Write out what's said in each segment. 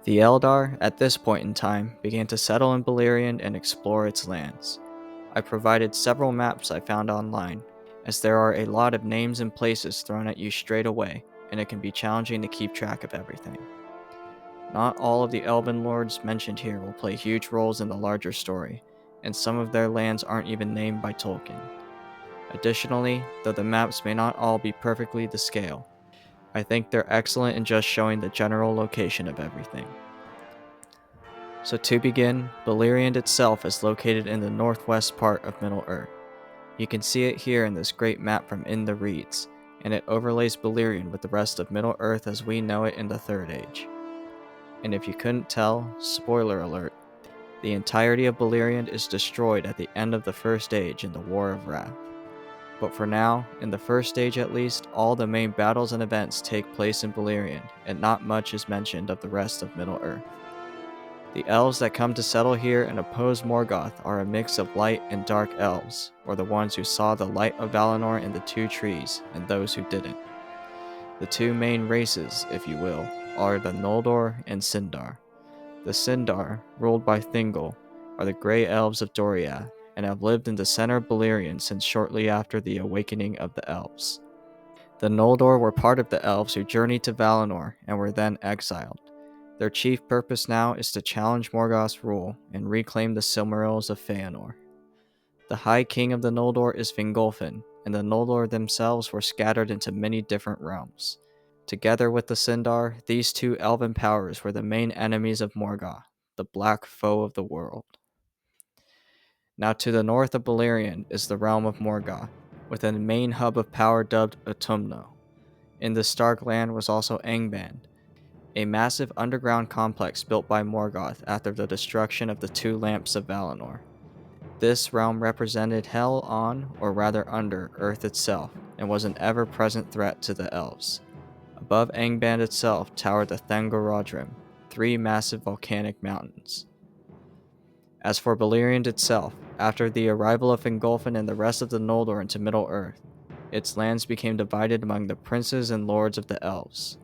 The Eldar, at this point in time, began to settle in Beleriand and explore its lands. I provided several maps I found online, as there are a lot of names and places thrown at you straight away, and it can be challenging to keep track of everything. Not all of the Elven Lords mentioned here will play huge roles in the larger story, and some of their lands aren't even named by Tolkien. Additionally, though the maps may not all be perfectly to scale, I think they're excellent in just showing the general location of everything. So to begin, Beleriand itself is located in the northwest part of Middle-earth. You can see it here in this great map from In the Reeds, and it overlays Beleriand with the rest of Middle-earth as we know it in the Third Age. And if you couldn't tell, spoiler alert, the entirety of Beleriand is destroyed at the end of the First Age in the War of Wrath. But for now, in the First Age at least, all the main battles and events take place in Beleriand, and not much is mentioned of the rest of Middle-earth. The elves that come to settle here and oppose Morgoth are a mix of light and dark elves, or the ones who saw the light of Valinor in the two trees, and those who didn't. The two main races, if you will, are the Noldor and Sindar. The Sindar, ruled by Thingol, are the Grey Elves of Doriath, and have lived in the center of Beleriand since shortly after the awakening of the elves. The Noldor were part of the elves who journeyed to Valinor and were then exiled. Their chief purpose now is to challenge Morgoth's rule and reclaim the Silmarils of Feanor. The High King of the Noldor is Fingolfin, and the Noldor themselves were scattered into many different realms. Together with the Sindar, these two elven powers were the main enemies of Morgoth, the black foe of the world. Now to the north of Beleriand is the realm of Morgoth, with a main hub of power dubbed Autumno. In the Stark land was also Angband, a massive underground complex built by Morgoth after the destruction of the Two Lamps of Valinor. This realm represented hell on, or rather under, Earth itself, and was an ever-present threat to the elves. Above Angband itself towered the Thangorodrim, three massive volcanic mountains. As for Beleriand itself, after the arrival of Fingolfin and the rest of the Noldor into Middle-earth, its lands became divided among the princes and lords of the elves.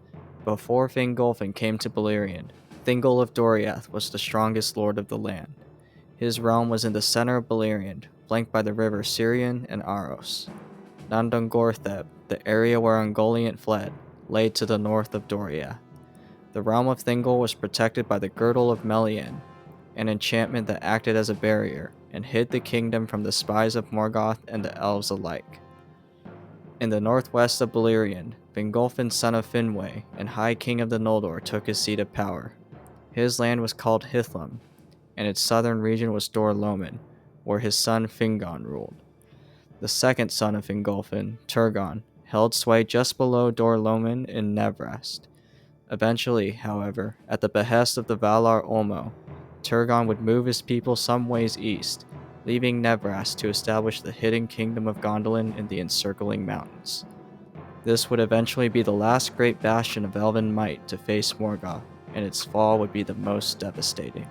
Before Fingolfin came to Beleriand, Thingol of Doriath was the strongest lord of the land. His realm was in the center of Beleriand, flanked by the river Sirion and Aros. Nandungortheb, the area where Ungoliant fled, lay to the north of Doriath. The realm of Thingol was protected by the Girdle of Melian, an enchantment that acted as a barrier and hid the kingdom from the spies of Morgoth and the elves alike. In the northwest of Beleriand, Fingolfin, son of Finwë and High King of the Noldor, took his seat of power. His land was called Hithlum, and its southern region was Dor Lomin, where his son Fingon ruled. The second son of Fingolfin, Turgon, held sway just below Dor Lomin in Nevrast. Eventually, however, at the behest of the Valar Olmo, Turgon would move his people some ways east, leaving Nevrast to establish the hidden kingdom of Gondolin in the encircling mountains. This would eventually be the last great bastion of elven might to face Morgoth, and its fall would be the most devastating.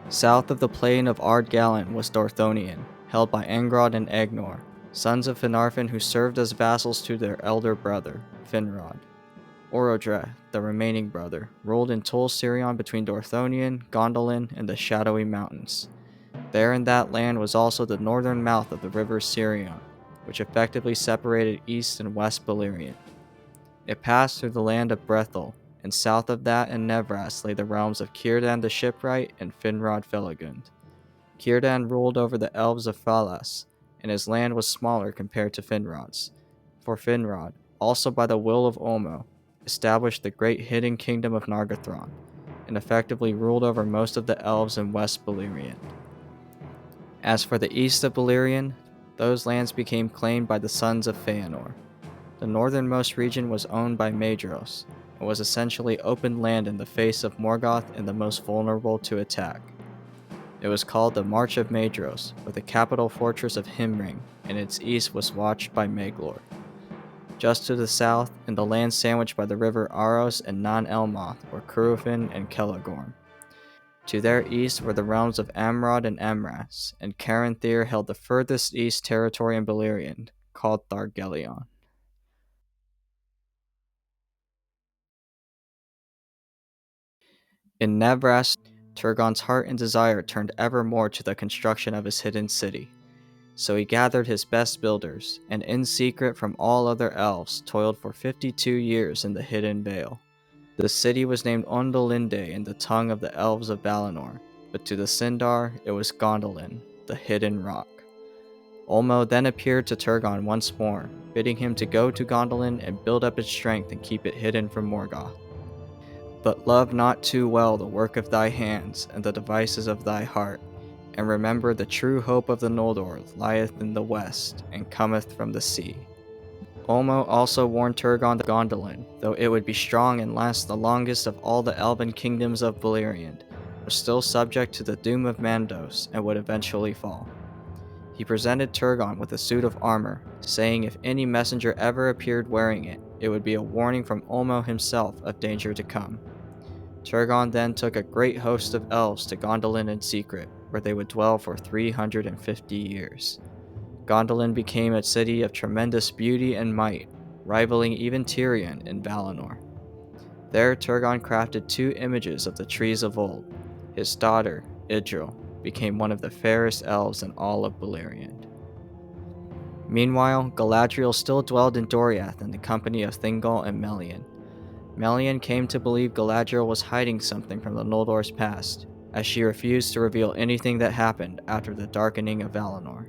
South of the plain of Ardgallan was Dorthonion, held by Angrod and Agnor, sons of Finarfin who served as vassals to their elder brother, Finrod. Orodreth, the remaining brother, ruled in Tol Sirion between Dorthonion, Gondolin, and the Shadowy Mountains. There in that land was also the northern mouth of the river Sirion, which effectively separated east and west Beleriand. It passed through the land of Brethil, and south of that in Nevrast lay the realms of Círdan the Shipwright and Finrod Felagund. Círdan ruled over the elves of Falas, and his land was smaller compared to Finrod's, for Finrod, also by the will of Olmo, established the great hidden kingdom of Nargothrond, and effectively ruled over most of the elves in West Beleriand. As for the east of Beleriand, those lands became claimed by the sons of Feanor. The northernmost region was owned by Maedhros, and was essentially open land in the face of Morgoth and the most vulnerable to attack. It was called the March of Maedhros, with the capital fortress of Himring, and its east was watched by Maglor. Just to the south, in the land sandwiched by the river Aros and Non-Elmoth, were Curufin and Kelagorm. To their east were the realms of Amrod and Amras, and Caranthir held the furthest east territory in Beleriand, called Thargelion. In Nebrast, Turgon's heart and desire turned ever more to the construction of his hidden city. So he gathered his best builders, and in secret from all other elves toiled for 52 years in the hidden vale. The city was named Ondolinde in the tongue of the elves of Valinor, but to the Sindar it was Gondolin, the hidden rock. Ulmo then appeared to Turgon once more, bidding him to go to Gondolin and build up its strength and keep it hidden from Morgoth. But love not too well the work of thy hands and the devices of thy heart, and remember the true hope of the Noldor lieth in the west, and cometh from the sea. Ulmo also warned Turgon that Gondolin, though it would be strong and last the longest of all the elven kingdoms of Beleriand, was still subject to the doom of Mandos and would eventually fall. He presented Turgon with a suit of armor, saying if any messenger ever appeared wearing it, it would be a warning from Ulmo himself of danger to come. Turgon then took a great host of elves to Gondolin in secret, where they would dwell for 350 years. Gondolin became a city of tremendous beauty and might, rivaling even Tirion in Valinor. There Turgon crafted 2 images of the trees of old. His daughter, Idril, became one of the fairest elves in all of Beleriand. Meanwhile, Galadriel still dwelled in Doriath in the company of Thingol and Melian. Melian came to believe Galadriel was hiding something from the Noldor's past, as she refused to reveal anything that happened after the darkening of Valinor.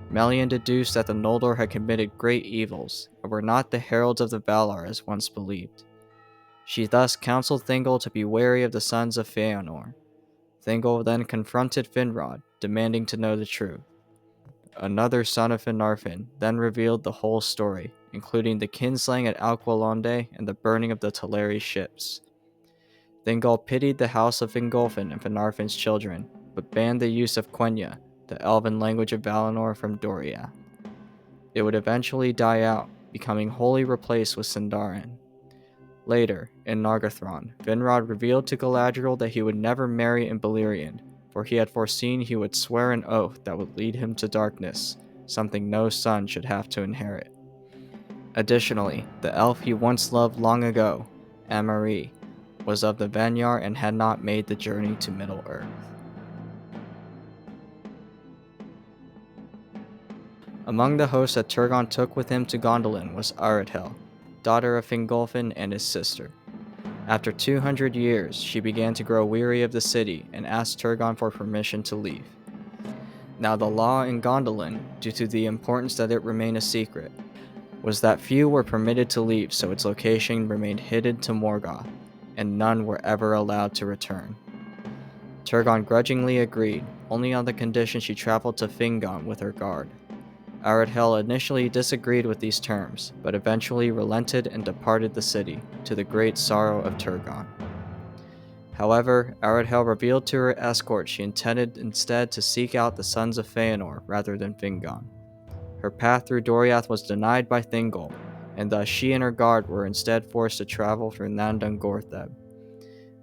Melian deduced that the Noldor had committed great evils, and were not the heralds of the Valar as once believed. She thus counseled Thingol to be wary of the sons of Feanor. Thingol then confronted Finrod, demanding to know the truth. Another son of Finarfin then revealed the whole story, including the kinslaying at Alqualonde and the burning of the Teleri ships. Thingol pitied the house of Fingolfin and Finarfin's children, but banned the use of Quenya, the elven language of Valinor, from Doriath. It would eventually die out, becoming wholly replaced with Sindarin. Later, in Nargothrond, Finrod revealed to Galadriel that he would never marry in Beleriand, for he had foreseen he would swear an oath that would lead him to darkness, something no son should have to inherit. Additionally, the elf he once loved long ago, Amarie, was of the Vanyar and had not made the journey to Middle-earth. Among the hosts that Turgon took with him to Gondolin was Aredhel, daughter of Fingolfin and his sister. After 200 years, she began to grow weary of the city and asked Turgon for permission to leave. Now the law in Gondolin, due to the importance that it remain a secret, was that few were permitted to leave, so its location remained hidden to Morgoth, and none were ever allowed to return. Turgon grudgingly agreed, only on the condition she traveled to Fingon with her guard. Aredhel initially disagreed with these terms, but eventually relented and departed the city, to the great sorrow of Turgon. However, Aredhel revealed to her escort she intended instead to seek out the sons of Feanor rather than Fingon. Her path through Doriath was denied by Thingol, and thus she and her guard were instead forced to travel through Nandungortheb.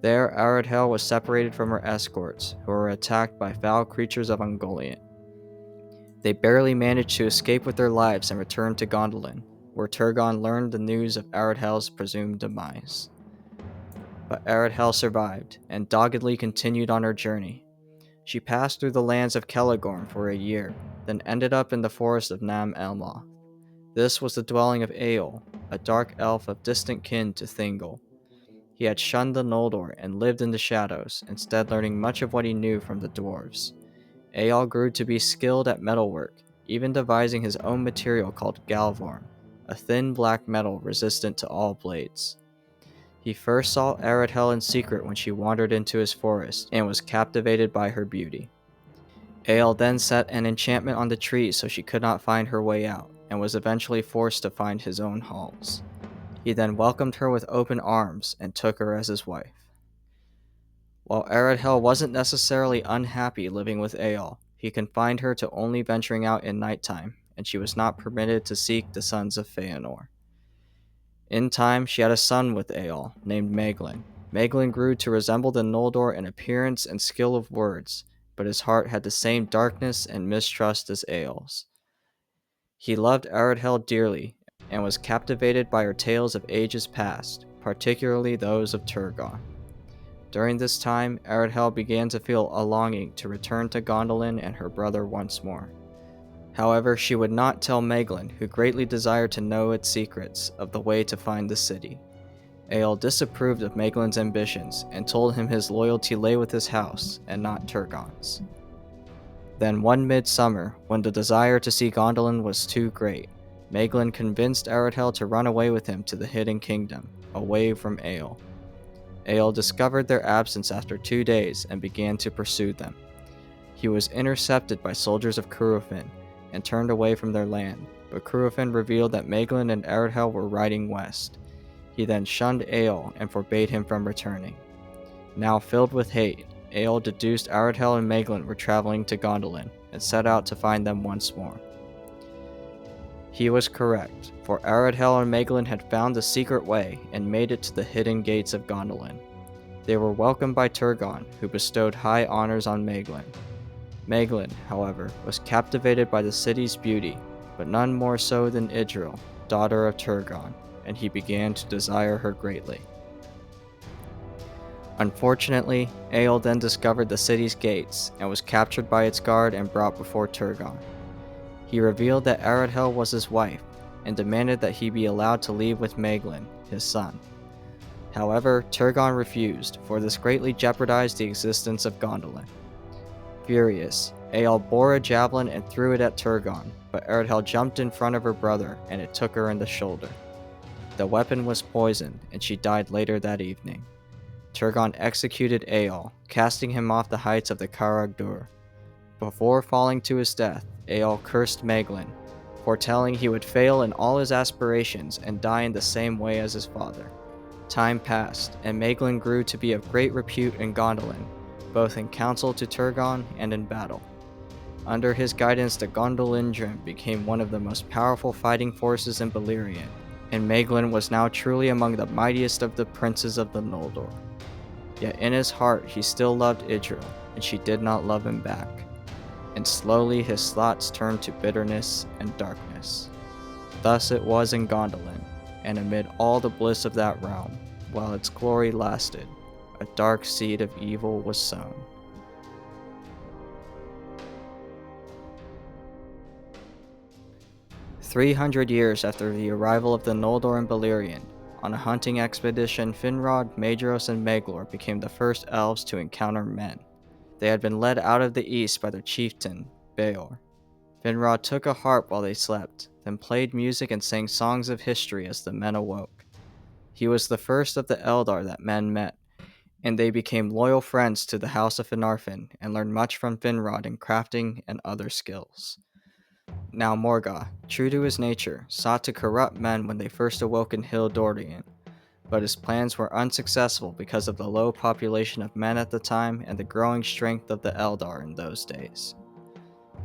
There, Aredhel was separated from her escorts, who were attacked by foul creatures of Ungoliant. They barely managed to escape with their lives and returned to Gondolin, where Turgon learned the news of Aredhel's presumed demise. But Aredhel survived, and doggedly continued on her journey. She passed through the lands of Celegorm for a year, then ended up in the forest of Nam Elmoth. This was the dwelling of Eol, a dark elf of distant kin to Thingol. He had shunned the Noldor and lived in the shadows, instead learning much of what he knew from the dwarves. Eol grew to be skilled at metalwork, even devising his own material called Galvorn, a thin black metal resistant to all blades. He first saw Aredhel in secret when she wandered into his forest, and was captivated by her beauty. Eol then set an enchantment on the tree so she could not find her way out, and was eventually forced to find his own halls. He then welcomed her with open arms, and took her as his wife. While Aredhel wasn't necessarily unhappy living with Eol, he confined her to only venturing out in nighttime, and she was not permitted to seek the sons of Feanor. In time, she had a son with Eol, named Maeglin. Maeglin grew to resemble the Noldor in appearance and skill of words, but his heart had the same darkness and mistrust as Eol's. He loved Aredhel dearly, and was captivated by her tales of ages past, particularly those of Turgon. During this time, Eredhel began to feel a longing to return to Gondolin and her brother once more. However, she would not tell Maeglin, who greatly desired to know its secrets, of the way to find the city. Eöl disapproved of Maeglin's ambitions and told him his loyalty lay with his house and not Turgon's. Then one midsummer, when the desire to see Gondolin was too great, Maeglin convinced Eredhel to run away with him to the Hidden Kingdom, away from Eöl. Eöl discovered their absence after 2 days and began to pursue them. He was intercepted by soldiers of Curufin and turned away from their land, but Curufin revealed that Maeglin and Eredhel were riding west. He then shunned Eöl and forbade him from returning. Now filled with hate, Eöl deduced Eredhel and Maeglin were traveling to Gondolin and set out to find them once more. He was correct, for Eredhel and Maeglin had found the secret way and made it to the hidden gates of Gondolin. They were welcomed by Turgon, who bestowed high honors on Maeglin. Maeglin, however, was captivated by the city's beauty, but none more so than Idril, daughter of Turgon, and he began to desire her greatly. Unfortunately, Eöl then discovered the city's gates and was captured by its guard and brought before Turgon. He revealed that Eredhel was his wife and demanded that he be allowed to leave with Maeglin, his son. However, Turgon refused, for this greatly jeopardized the existence of Gondolin. Furious, Eöl bore a javelin and threw it at Turgon, but Eredhel jumped in front of her brother and it took her in the shoulder. The weapon was poisoned and she died later that evening. Turgon executed Eöl, casting him off the heights of the Caragdur. Before falling to his death, Eöl cursed Maeglin, foretelling he would fail in all his aspirations and die in the same way as his father. Time passed, and Maeglin grew to be of great repute in Gondolin, both in counsel to Turgon and in battle. Under his guidance, the Gondolindrim became one of the most powerful fighting forces in Beleriand, and Maeglin was now truly among the mightiest of the princes of the Noldor. Yet in his heart he still loved Idril, and she did not love him back. And slowly his thoughts turned to bitterness and darkness. Thus it was in Gondolin, and amid all the bliss of that realm, while its glory lasted, a dark seed of evil was sown. "300 years after the arrival of the Noldor in Beleriand, on a hunting expedition, Finrod, Maedhros, and Maglor became the first elves to encounter men. They had been led out of the east by their chieftain, Beor. Finrod took a harp while they slept, then played music and sang songs of history as the men awoke. He was the first of the Eldar that men met, and they became loyal friends to the House of Finarfin and learned much from Finrod in crafting and other skills. Now Morgoth, true to his nature, sought to corrupt men when they first awoke in Hill Dorian, but his plans were unsuccessful because of the low population of men at the time and the growing strength of the Eldar in those days.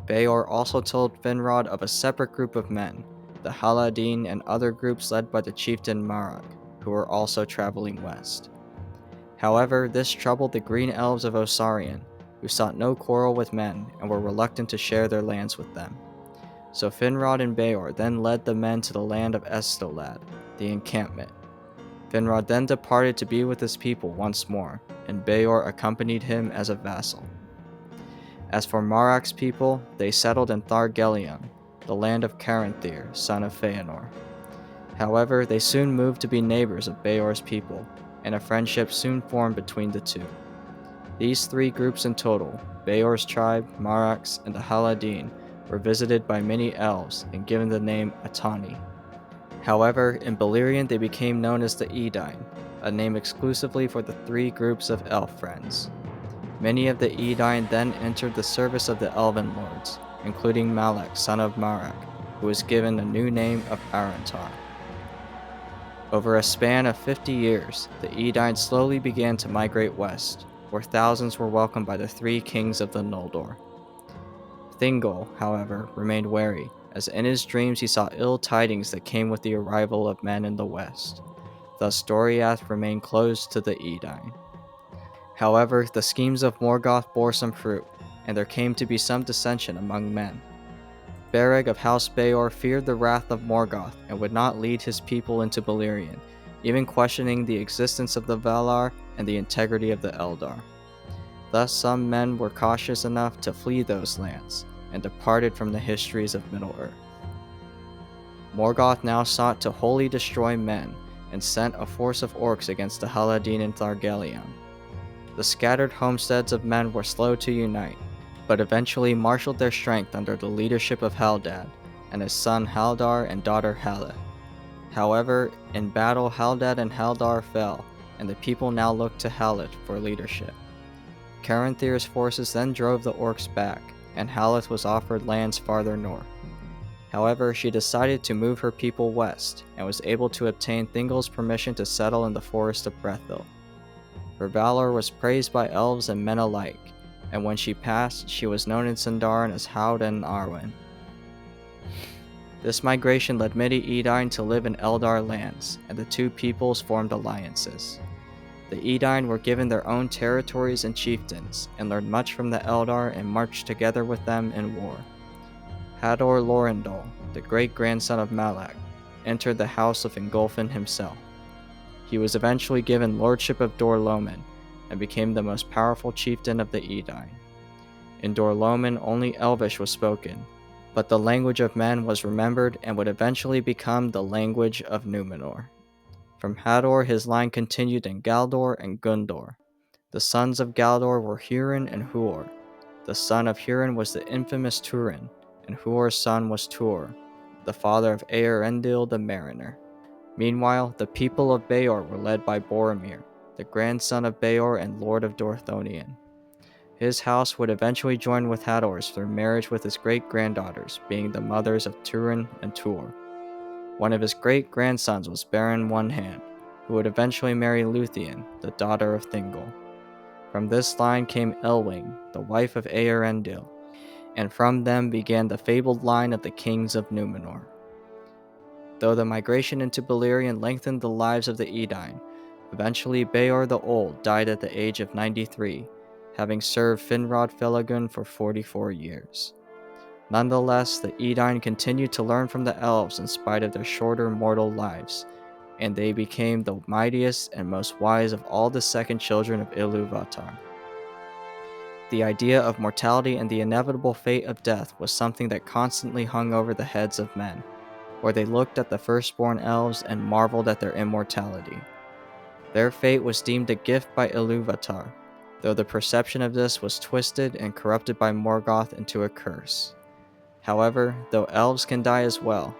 Beor also told Finrod of a separate group of men, the Haladin and other groups led by the chieftain Marag, who were also traveling west. However, this troubled the Green Elves of Osarian, who sought no quarrel with men and were reluctant to share their lands with them. So Finrod and Beor then led the men to the land of Estolad, the encampment. Finrod then departed to be with his people once more, and Beor accompanied him as a vassal. As for Marag's people, they settled in Thargelion, the land of Caranthir, son of Feanor. However, they soon moved to be neighbors of Beor's people, and a friendship soon formed between the two. These 3 groups in total, Beor's tribe, Marag's, and the Haladin, were visited by many elves and given the name Atani. However, in Beleriand they became known as the Edain, a name exclusively for the 3 groups of elf friends. Many of the Edain then entered the service of the Elven Lords, including Malek, son of Marag, who was given a new name of Arantar. Over a span of 50 years, the Edain slowly began to migrate west, where thousands were welcomed by the 3 kings of the Noldor. Thingol, however, remained wary, as in his dreams he saw ill tidings that came with the arrival of men in the west. Thus Doriath remained closed to the Edain. However, the schemes of Morgoth bore some fruit, and there came to be some dissension among men. Bereg of House Beor feared the wrath of Morgoth and would not lead his people into Beleriand, even questioning the existence of the Valar and the integrity of the Eldar. Thus some men were cautious enough to flee those lands, and departed from the histories of Middle-earth. Morgoth now sought to wholly destroy men, and sent a force of orcs against the Haladin and Thargelion. The scattered homesteads of men were slow to unite, but eventually marshaled their strength under the leadership of Haldad, and his son Haldar and daughter Haleth. However, in battle Haldad and Haldar fell, and the people now looked to Haleth for leadership. Caranthir's forces then drove the orcs back, and Haleth was offered lands farther north. However, she decided to move her people west, and was able to obtain Thingol's permission to settle in the forest of Brethil. Her valor was praised by elves and men alike, and when she passed, she was known in Sindarin as Haud and Arwen. This migration led Midi-Edain to live in Eldar lands, and the two peoples formed alliances. The Edain were given their own territories and chieftains, and learned much from the Eldar and marched together with them in war. Hador Lorindol, the great-grandson of Malak, entered the house of Fingolfin himself. He was eventually given lordship of Dor-Lomin, and became the most powerful chieftain of the Edain. In Dor-Lomin only Elvish was spoken, but the language of men was remembered and would eventually become the language of Numenor. From Hador his line continued in Galdor and Gundor. The sons of Galdor were Hurin and Huor. The son of Hurin was the infamous Turin, and Huor's son was Tuor, the father of Eärendil the Mariner. Meanwhile, the people of Beor were led by Boromir, the grandson of Beor and lord of Dorthonion. His house would eventually join with Hador's through marriage with his great-granddaughters, being the mothers of Turin and Tuor. One of his great-grandsons was Beren One-Hand, who would eventually marry Lúthien, the daughter of Thingol. From this line came Elwing, the wife of Eärendil, and from them began the fabled line of the kings of Numenor. Though the migration into Beleriand lengthened the lives of the Edain, eventually Beor the Old died at the age of 93, having served Finrod Felagund for 44 years. Nonetheless, the Edain continued to learn from the elves in spite of their shorter mortal lives, and they became the mightiest and most wise of all the second children of Ilúvatar. The idea of mortality and the inevitable fate of death was something that constantly hung over the heads of men, where they looked at the firstborn elves and marveled at their immortality. Their fate was deemed a gift by Ilúvatar, though the perception of this was twisted and corrupted by Morgoth into a curse. However, though elves can die as well,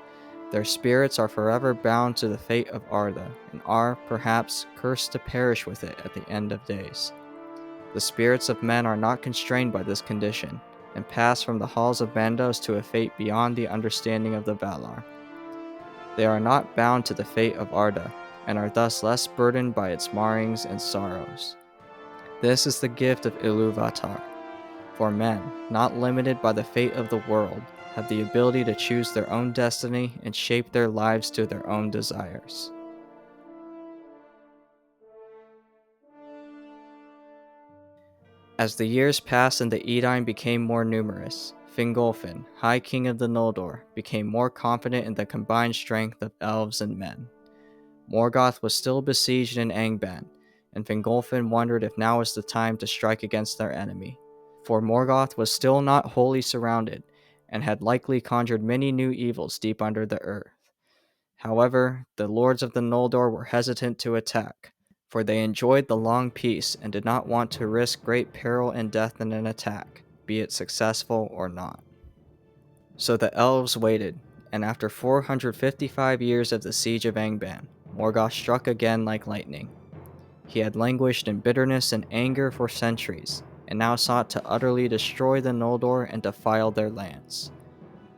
their spirits are forever bound to the fate of Arda, and are, perhaps, cursed to perish with it at the end of days. The spirits of men are not constrained by this condition, and pass from the halls of Bandos to a fate beyond the understanding of the Valar. They are not bound to the fate of Arda, and are thus less burdened by its marrings and sorrows. This is the gift of Ilúvatar. For men, not limited by the fate of the world, have the ability to choose their own destiny and shape their lives to their own desires. As the years passed and the Edain became more numerous, Fingolfin, High King of the Noldor, became more confident in the combined strength of elves and men. Morgoth was still besieged in Angband, and Fingolfin wondered if now was the time to strike against their enemy. For Morgoth was still not wholly surrounded, and had likely conjured many new evils deep under the earth. However, the lords of the Noldor were hesitant to attack, for they enjoyed the long peace and did not want to risk great peril and death in an attack, be it successful or not. So the elves waited, and after 455 years of the siege of Angband, Morgoth struck again like lightning. He had languished in bitterness and anger for centuries, and now sought to utterly destroy the Noldor and defile their lands.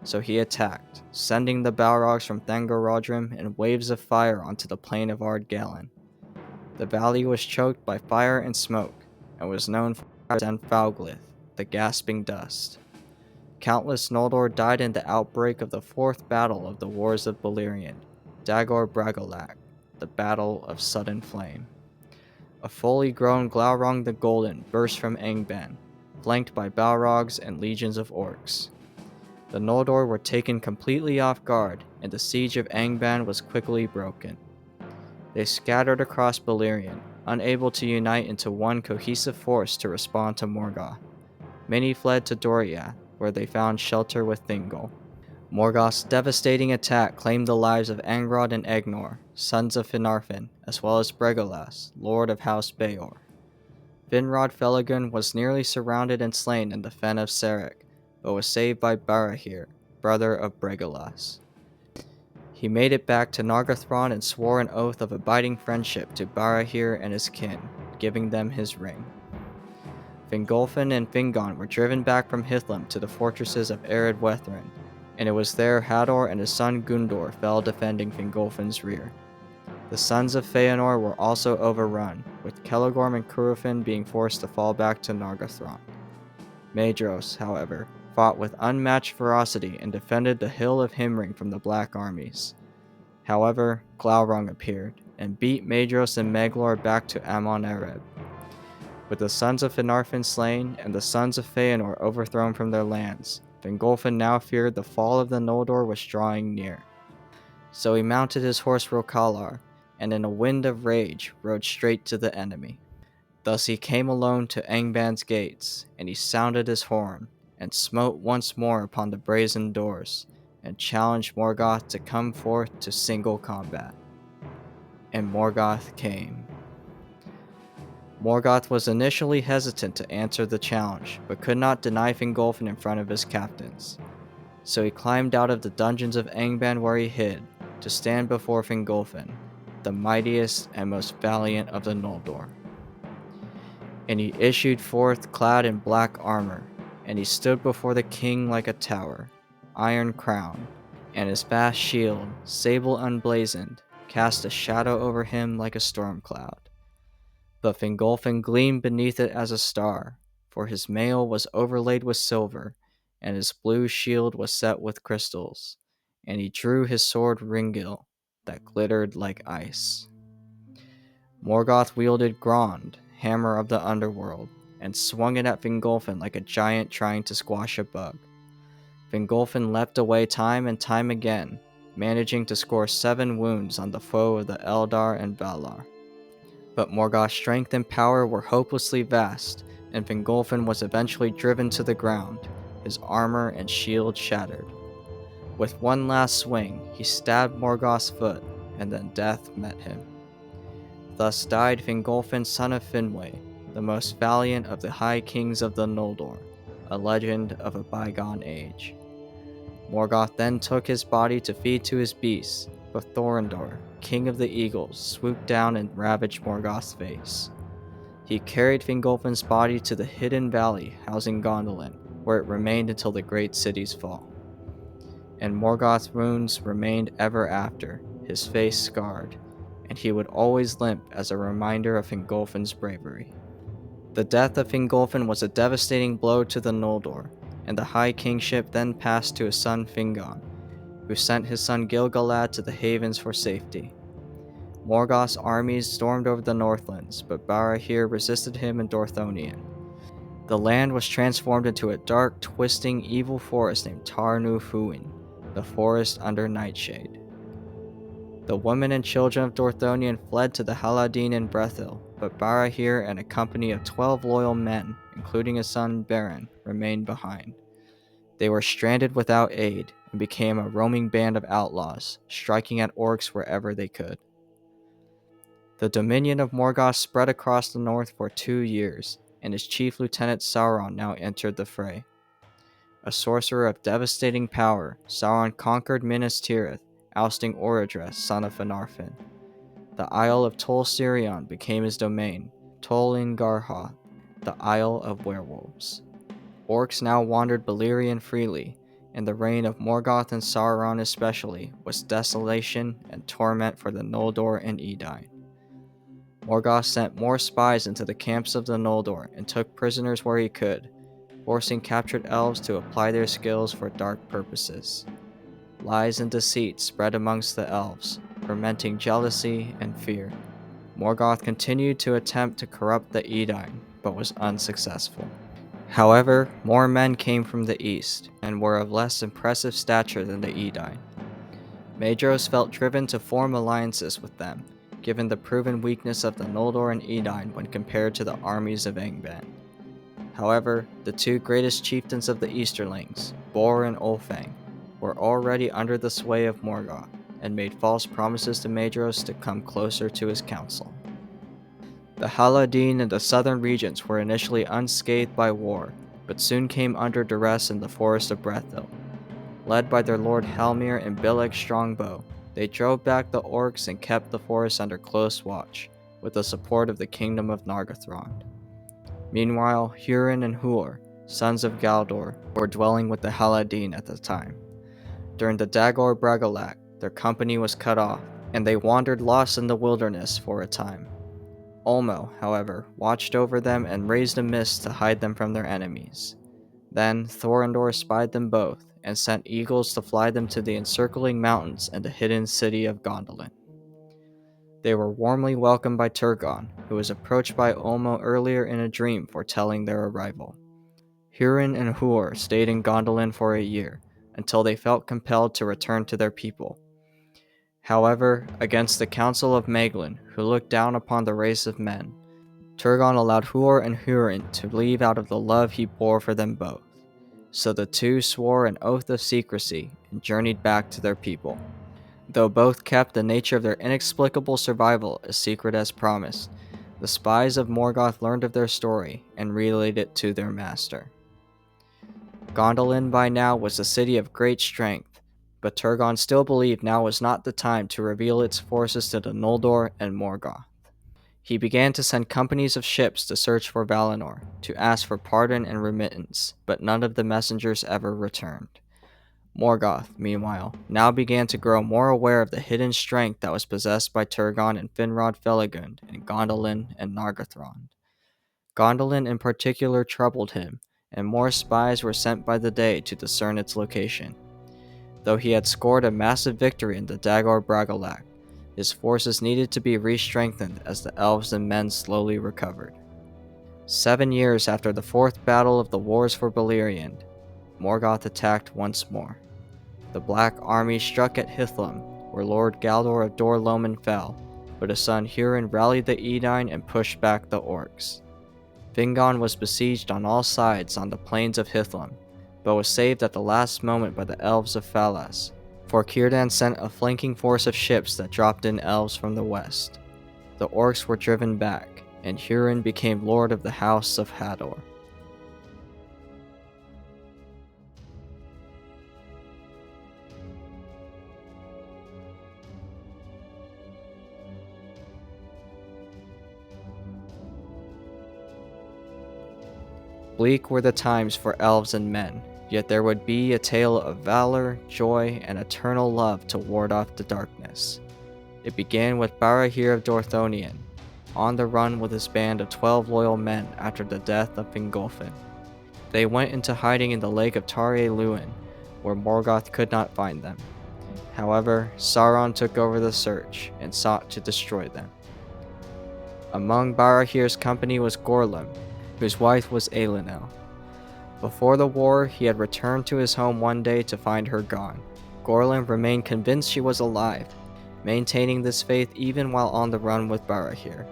So he attacked, sending the Balrogs from Thangorodrim in waves of fire onto the plain of Ardgallen. The valley was choked by fire and smoke, and was known for Fauglith, the gasping dust. Countless Noldor died in the outbreak of the fourth battle of the Wars of Beleriand, Dagor Bragollach, the Battle of Sudden Flame. A fully grown Glaurung the Golden burst from Angband, flanked by Balrogs and legions of orcs. The Noldor were taken completely off guard, and the siege of Angband was quickly broken. They scattered across Beleriand, unable to unite into one cohesive force to respond to Morgoth. Many fled to Doriath, where they found shelter with Thingol. Morgoth's devastating attack claimed the lives of Angrod and Egnor, sons of Finarfin, as well as Bregolas, lord of House Beor. Finrod Felagund was nearly surrounded and slain in the Fen of Serek, but was saved by Barahir, brother of Bregolas. He made it back to Nargothrond and swore an oath of abiding friendship to Barahir and his kin, giving them his ring. Fingolfin and Fingon were driven back from Hithlum to the fortresses of Ered Wethrin, and it was there Hador and his son Gundor fell defending Fingolfin's rear. The sons of Feanor were also overrun, with Celegorm and Curufin being forced to fall back to Nargothrond. Maedhros, however, fought with unmatched ferocity and defended the Hill of Himring from the Black Armies. However, Glaurung appeared, and beat Maedhros and Meglor back to Amon Ereb. With the sons of Finarfin slain and the sons of Feanor overthrown from their lands, Fingolfin now feared the fall of the Noldor was drawing near. So he mounted his horse Rokalar, and in a wind of rage rode straight to the enemy. Thus he came alone to Angband's gates, and he sounded his horn, and smote once more upon the brazen doors, and challenged Morgoth to come forth to single combat. And Morgoth came. Morgoth was initially hesitant to answer the challenge, but could not deny Fingolfin in front of his captains. So he climbed out of the dungeons of Angband where he hid, to stand before Fingolfin, the mightiest and most valiant of the Noldor. And he issued forth clad in black armor, and he stood before the king like a tower, iron crowned, and his vast shield, sable unblazoned, cast a shadow over him like a storm cloud. But Fingolfin gleamed beneath it as a star, for his mail was overlaid with silver, and his blue shield was set with crystals, and he drew his sword Ringil, that glittered like ice. Morgoth wielded Grond, hammer of the underworld, and swung it at Fingolfin like a giant trying to squash a bug. Fingolfin leapt away time and time again, managing to score 7 wounds on the foe of the Eldar and Valar. But Morgoth's strength and power were hopelessly vast, and Fingolfin was eventually driven to the ground, his armor and shield shattered. With one last swing, he stabbed Morgoth's foot, and then death met him. Thus died Fingolfin, son of Finwë, the most valiant of the high kings of the Noldor, a legend of a bygone age. Morgoth then took his body to feed to his beasts, but Thorondor, king of the eagles, swooped down and ravaged Morgoth's face. He carried Fingolfin's body to the hidden valley housing Gondolin, where it remained until the great city's fall. And Morgoth's wounds remained ever after, his face scarred, and he would always limp as a reminder of Fingolfin's bravery. The death of Fingolfin was a devastating blow to the Noldor, and the High Kingship then passed to his son Fingon, who sent his son Gil-galad to the Havens for safety. Morgoth's armies stormed over the Northlands, but Barahir resisted him in Dorthonion. The land was transformed into a dark, twisting, evil forest named Tar Nu Fuin, the forest under Nightshade. The women and children of Dorthonion fled to the Haladin and Brethil, but Barahir and a company of 12 loyal men, including his son Beren, remained behind. They were stranded without aid, and became a roaming band of outlaws, striking at orcs wherever they could. The dominion of Morgoth spread across the north for 2 years, and his chief lieutenant Sauron now entered the fray. A sorcerer of devastating power, Sauron conquered Minas Tirith, ousting Orodreth, son of Finarfin. The Isle of Tol Sirion became his domain, Tol Ingarhoth, the Isle of Werewolves. Orcs now wandered Beleriand freely, and the reign of Morgoth and Sauron especially was desolation and torment for the Noldor and Edain. Morgoth sent more spies into the camps of the Noldor and took prisoners where he could, forcing captured elves to apply their skills for dark purposes. Lies and deceit spread amongst the elves, fermenting jealousy and fear. Morgoth continued to attempt to corrupt the Edain, but was unsuccessful. However, more men came from the east, and were of less impressive stature than the Edain. Maedhros felt driven to form alliances with them, given the proven weakness of the Noldor and Edain when compared to the armies of Angband. However, the two greatest chieftains of the Easterlings, Bor and Ulfang, were already under the sway of Morgoth, and made false promises to Maedhros to come closer to his council. The Haladin in the southern regions were initially unscathed by war, but soon came under duress in the forest of Brethil. Led by their lord Halmir and Bileg Strongbow, they drove back the orcs and kept the forest under close watch, with the support of the kingdom of Nargothrond. Meanwhile, Hurin and Huor, sons of Galdor, were dwelling with the Haladin at the time. During the Dagor Bragollach, their company was cut off, and they wandered lost in the wilderness for a time. Ulmo, however, watched over them and raised a mist to hide them from their enemies. Then Thorondor spied them both, and sent eagles to fly them to the encircling mountains and the hidden city of Gondolin. They were warmly welcomed by Turgon, who was approached by Ulmo earlier in a dream foretelling their arrival. Hurin and Huor stayed in Gondolin for a year, until they felt compelled to return to their people. However, against the council of Maeglin, who looked down upon the race of men, Turgon allowed Huor and Hurin to leave out of the love he bore for them both. So the two swore an oath of secrecy and journeyed back to their people. Though both kept the nature of their inexplicable survival as secret as promised, the spies of Morgoth learned of their story and relayed it to their master. Gondolin by now was a city of great strength, but Turgon still believed now was not the time to reveal its forces to the Noldor and Morgoth. He began to send companies of ships to search for Valinor, to ask for pardon and remittance, but none of the messengers ever returned. Morgoth, meanwhile, now began to grow more aware of the hidden strength that was possessed by Turgon and Finrod Felagund in Gondolin and Nargothrond. Gondolin in particular troubled him, and more spies were sent by the day to discern its location. Though he had scored a massive victory in the Dagor Bragollach, his forces needed to be re-strengthened as the elves and men slowly recovered. 7 years after the fourth battle of the Wars for Beleriand, Morgoth attacked once more. The Black Army struck at Hithlum, where Lord Galdor of Dor Lomin fell, but his son Hurin rallied the Edain and pushed back the orcs. Fingon was besieged on all sides on the plains of Hithlum, but was saved at the last moment by the elves of Falas, for Círdan sent a flanking force of ships that dropped in elves from the west. The orcs were driven back, and Hurin became lord of the House of Hador. Bleak were the times for elves and men, yet there would be a tale of valor, joy, and eternal love to ward off the darkness. It began with Barahir of Dorthonion, on the run with his band of 12 loyal men after the death of Fingolfin. They went into hiding in the lake of Tar Luin, where Morgoth could not find them. However, Sauron took over the search and sought to destroy them. Among Barahir's company was Gorlim, whose wife was Elenel. Before the war, he had returned to his home one day to find her gone. Gorlim remained convinced she was alive, maintaining this faith even while on the run with Barahir.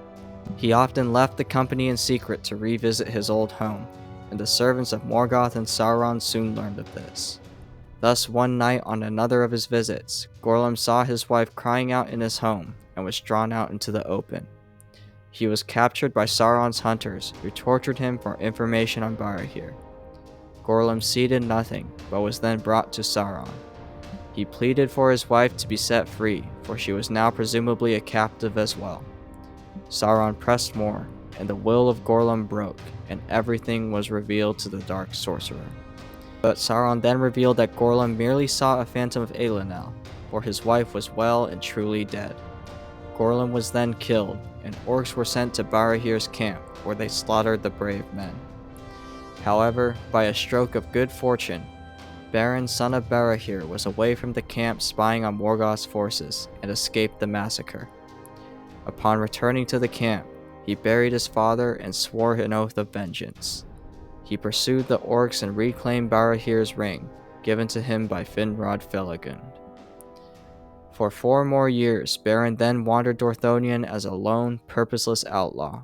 He often left the company in secret to revisit his old home, and the servants of Morgoth and Sauron soon learned of this. Thus one night on another of his visits, Gorlim saw his wife crying out in his home and was drawn out into the open. He was captured by Sauron's hunters, who tortured him for information on Barahir. Gorlim ceded nothing, but was then brought to Sauron. He pleaded for his wife to be set free, for she was now presumably a captive as well. Sauron pressed more, and the will of Gorlim broke, and everything was revealed to the Dark Sorcerer. But Sauron then revealed that Gorlim merely saw a phantom of Elenel, for his wife was well and truly dead. Gorlim was then killed, and orcs were sent to Barahir's camp, where they slaughtered the brave men. However, by a stroke of good fortune, Beren, son of Barahir, was away from the camp spying on Morgoth's forces and escaped the massacre. Upon returning to the camp, he buried his father and swore an oath of vengeance. He pursued the orcs and reclaimed Barahir's ring, given to him by Finrod Felagund. For 4 more years, Beren then wandered Dorthonion as a lone, purposeless outlaw.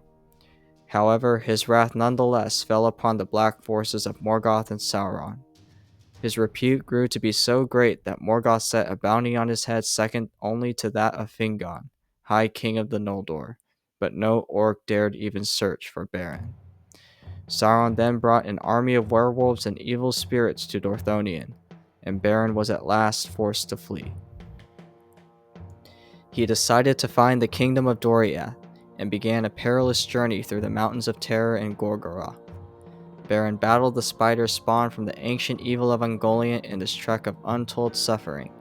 However, his wrath nonetheless fell upon the black forces of Morgoth and Sauron. His repute grew to be so great that Morgoth set a bounty on his head second only to that of Fingon, High King of the Noldor, but no orc dared even search for Beren. Sauron then brought an army of werewolves and evil spirits to Dorthonion, and Beren was at last forced to flee. He decided to find the kingdom of Doriath, and began a perilous journey through the mountains of Terror and Gorgoroth. Beren battled the spider spawned from the ancient evil of Ungoliant in this trek of untold suffering,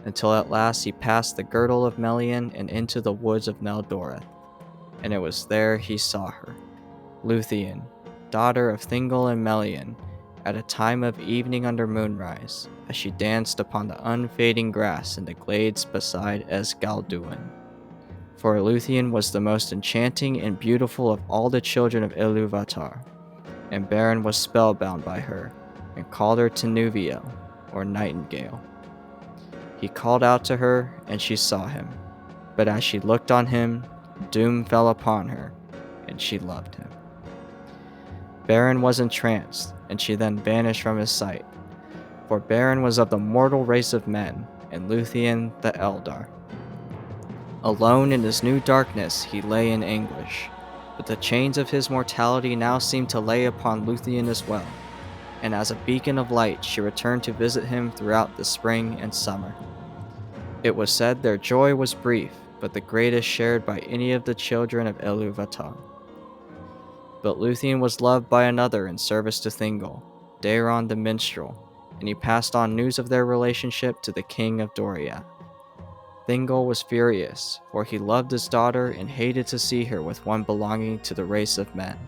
until at last he passed the girdle of Melian and into the woods of Neldoreth, and it was there he saw her, Lúthien, daughter of Thingol and Melian, at a time of evening under moonrise, as she danced upon the unfading grass in the glades beside Esgalduin. For Lúthien was the most enchanting and beautiful of all the children of Ilúvatar, and Beren was spellbound by her, and called her Tinuviel, or Nightingale. He called out to her, and she saw him, but as she looked on him, doom fell upon her, and she loved him. Beren was entranced, and she then vanished from his sight, for Beren was of the mortal race of men, and Lúthien the Eldar. Alone in his new darkness he lay in anguish, but the chains of his mortality now seemed to lay upon Lúthien as well, and as a beacon of light she returned to visit him throughout the spring and summer. It was said their joy was brief, but the greatest shared by any of the children of Ilúvatar. But Lúthien was loved by another in service to Thingol, Daeron the minstrel, and he passed on news of their relationship to the king of Doriath. Thingol was furious, for he loved his daughter and hated to see her with one belonging to the race of men.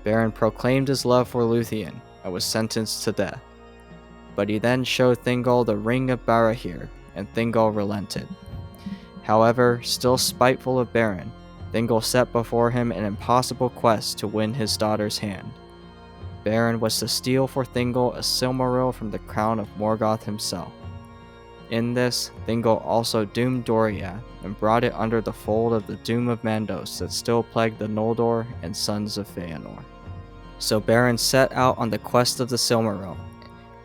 Beren proclaimed his love for Lúthien and was sentenced to death. But he then showed Thingol the ring of Barahir, and Thingol relented. However, still spiteful of Beren, Thingol set before him an impossible quest to win his daughter's hand. Beren was to steal for Thingol a Silmaril from the crown of Morgoth himself. In this, Thingol also doomed Doriath and brought it under the fold of the doom of Mandos that still plagued the Noldor and sons of Feanor. So Beren set out on the quest of the Silmaril,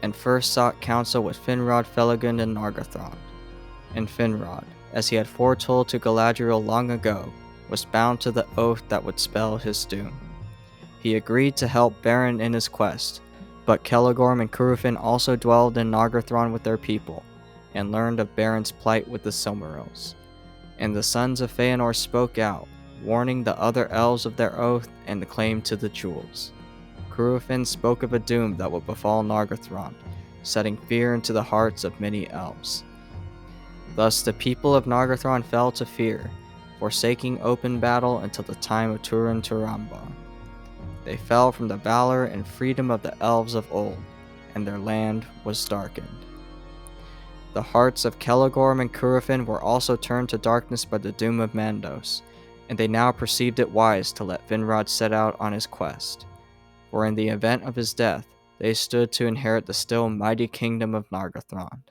and first sought counsel with Finrod Felagund and Nargothrond. And Finrod, as he had foretold to Galadriel long ago, was bound to the oath that would spell his doom. He agreed to help Beren in his quest, but Celegorm and Curufin also dwelled in Nargothrond with their people, and learned of Beren's plight with the Silmarils. And the sons of Feanor spoke out, warning the other elves of their oath and the claim to the jewels. Curufin spoke of a doom that would befall Nargothrond, setting fear into the hearts of many elves. Thus the people of Nargothrond fell to fear, forsaking open battle until the time of Turin Turambar. They fell from the valor and freedom of the elves of old, and their land was darkened. The hearts of Celegorm and Curufin were also turned to darkness by the doom of Mandos, and they now perceived it wise to let Finrod set out on his quest. For in the event of his death, they stood to inherit the still mighty kingdom of Nargothrond.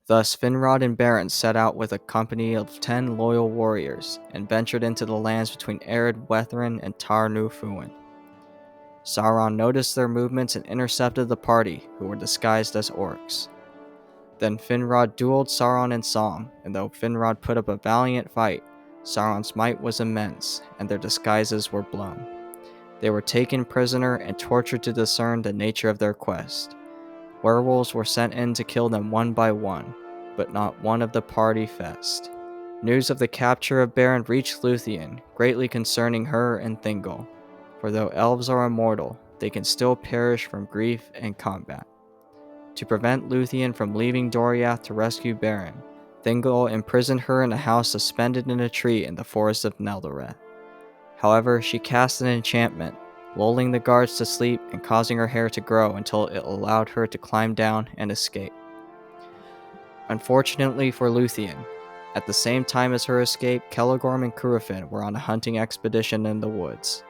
Thus Finrod and Beren set out with a company of 10 loyal warriors, and ventured into the lands between Ered Wethrin and Tar Nufuin. Sauron noticed their movements and intercepted the party, who were disguised as orcs. Then Finrod dueled Sauron in song, and though Finrod put up a valiant fight, Sauron's might was immense, and their disguises were blown. They were taken prisoner and tortured to discern the nature of their quest. Werewolves were sent in to kill them one by one, but not one of the party fessed. News of the capture of Beren reached Lúthien, greatly concerning her and Thingol, for though elves are immortal, they can still perish from grief and combat. To prevent Lúthien from leaving Doriath to rescue Beren, Thingol imprisoned her in a house suspended in a tree in the forest of Neldoreth. However, she cast an enchantment, lulling the guards to sleep and causing her hair to grow until it allowed her to climb down and escape. Unfortunately for Lúthien, at the same time as her escape, Celegorm and Curufin were on a hunting expedition in the woods.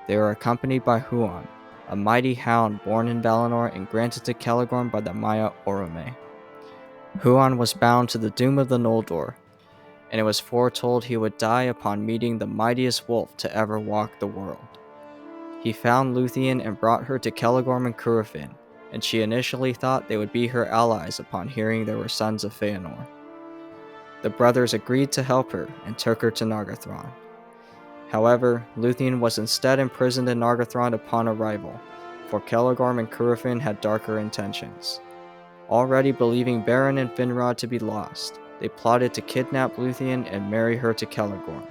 They were accompanied by Huon, a mighty hound born in Valinor and granted to Celegorm by the Maya Orome. Huan was bound to the doom of the Noldor, and it was foretold he would die upon meeting the mightiest wolf to ever walk the world. He found Lúthien and brought her to Celegorm and Curufin, and she initially thought they would be her allies upon hearing they were sons of Feanor. The brothers agreed to help her and took her to Nargothrond. However, Lúthien was instead imprisoned in Nargothrond upon arrival, for Celegorm and Curufin had darker intentions. Already believing Beren and Finrod to be lost, they plotted to kidnap Lúthien and marry her to Celegorm.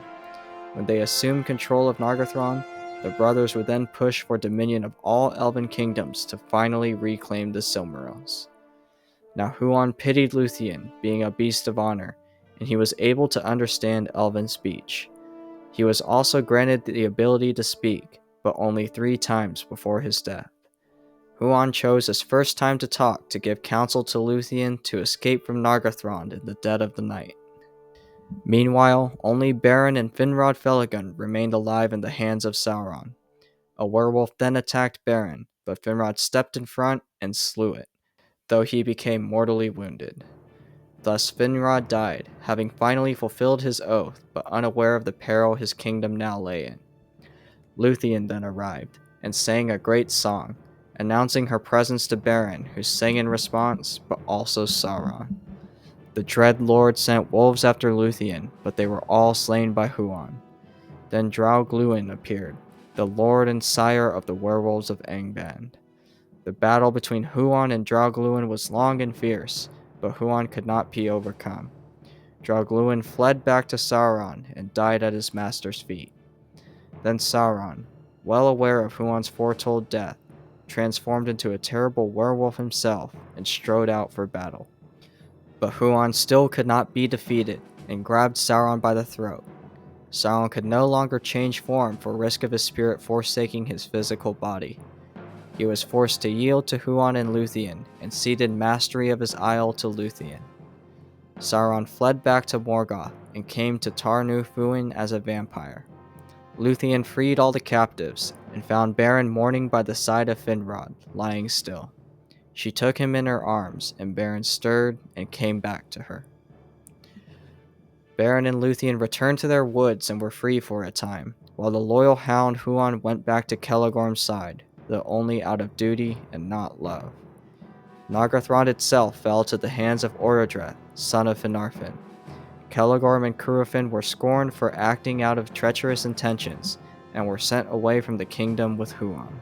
When they assumed control of Nargothrond, the brothers would then push for dominion of all elven kingdoms to finally reclaim the Silmarils. Now Huan pitied Lúthien, being a beast of honor, and he was able to understand elven speech. He was also granted the ability to speak, but only 3 times before his death. Huan chose his first time to talk to give counsel to Lúthien to escape from Nargothrond in the dead of the night. Meanwhile, only Beren and Finrod Felagund remained alive in the hands of Sauron. A werewolf then attacked Beren, but Finrod stepped in front and slew it, though he became mortally wounded. Thus Finrod died, having finally fulfilled his oath, but unaware of the peril his kingdom now lay in. Lúthien then arrived, and sang a great song, announcing her presence to Beren, who sang in response, but also Sauron. The Dread Lord sent wolves after Lúthien, but they were all slain by Huan. Then Draugluin appeared, the lord and sire of the werewolves of Angband. The battle between Huan and Draugluin was long and fierce, but Huan could not be overcome. Draugluin fled back to Sauron and died at his master's feet. Then Sauron, well aware of Huan's foretold death, transformed into a terrible werewolf himself and strode out for battle. But Huan still could not be defeated and grabbed Sauron by the throat. Sauron could no longer change form for risk of his spirit forsaking his physical body. He was forced to yield to Huan and Lúthien and ceded mastery of his isle to Lúthien. Sauron fled back to Morgoth and came to Tar Núthuin as a vampire. Lúthien freed all the captives and found Beren mourning by the side of Finrod, lying still. She took him in her arms, and Beren stirred and came back to her. Beren and Lúthien returned to their woods and were free for a time, while the loyal hound Huan went back to Celegorm's side, though only out of duty and not love. Nargothrond itself fell to the hands of Orodreth, son of Finarfin. Celegorm and Curufin were scorned for acting out of treacherous intentions, and were sent away from the kingdom with Huan.